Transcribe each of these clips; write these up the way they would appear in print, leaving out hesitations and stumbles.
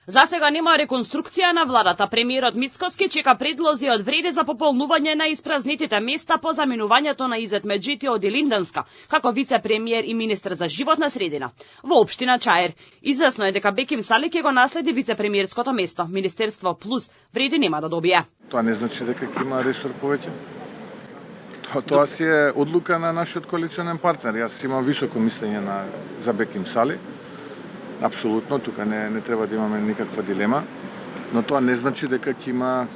За сега нема реконструкција на владата. Премиерот Мицкоски чека предлози од вреди за пополнување на испразнетите места по заменувањето на Изет Меджити од Илинденска, како вице-премиер и министер за животна средина. Во општина Чаир, известно е дека Беким Сали ќе го наследи вице-премиерското место. Министерство плюс вреди нема да добие. Тоа не значи дека ќе има ресор повеќе. Тоа си е одлука на нашиот коалиционен партнер. Јас имам високо мислење за Беким Сали. Апсолутно, тука не треба да имаме никаква дилема, но тоа не значи дека ќе има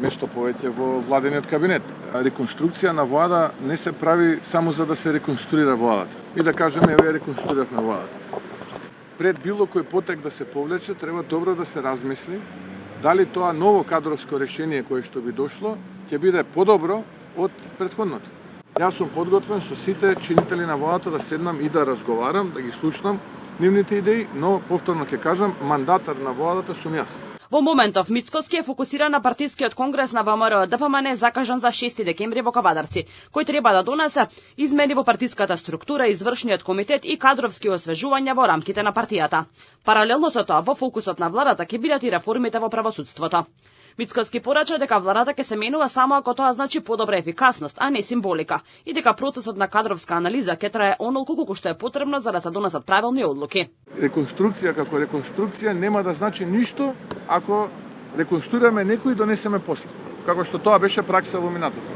место повеќе во владениот кабинет. Реконструкција на влада не се прави само за да се реконструира владата. И да кажеме, еве реконструиравме владата. Пред било кој потек да се повлече, треба добро да се размисли дали тоа ново кадровско решение кое што би дошло ќе биде подобро од претходното. Јас сум подготвен со сите чинители на владата да седнам и да разговарам, да ги слушнам нивните идеи, но повторно ќе кажам, мандатар на владата сум јас. Во моментов Мицкоски е фокусиран на партискиот конгрес на ВМРО ДПМН закажан за 6 декември во Кавадарци, кој треба да донесе измени во партиската структура, извршниот комитет и кадровски освежувања во рамките на партијата. Паралелно со тоа, во фокусот на владата ќе бидат и реформите во правосудството. Мицкоски порача дека владата ќе се менува само ако тоа значи подобра ефикасност, а не символика, и дека процесот на кадровска анализа ќе трае онолку колку што е потребно за да се донесат правилни одлуки. Реконструкција како реконструкција нема да значи ништо ако реконструираме некој и донесеме после, како што тоа беше пракса во минатото.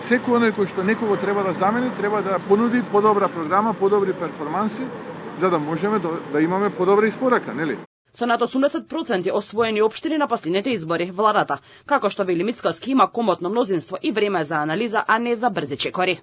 Секој оној кој што некого треба да замени, треба да понуди подобра програма, подобри перформанси, за да можеме да имаме подобра испорака, нели? Со над 80% освоени општини на последните избори, владата, како што вели Мицкоски, има комотно мнозинство и време за анализа, а не за брзи чекори.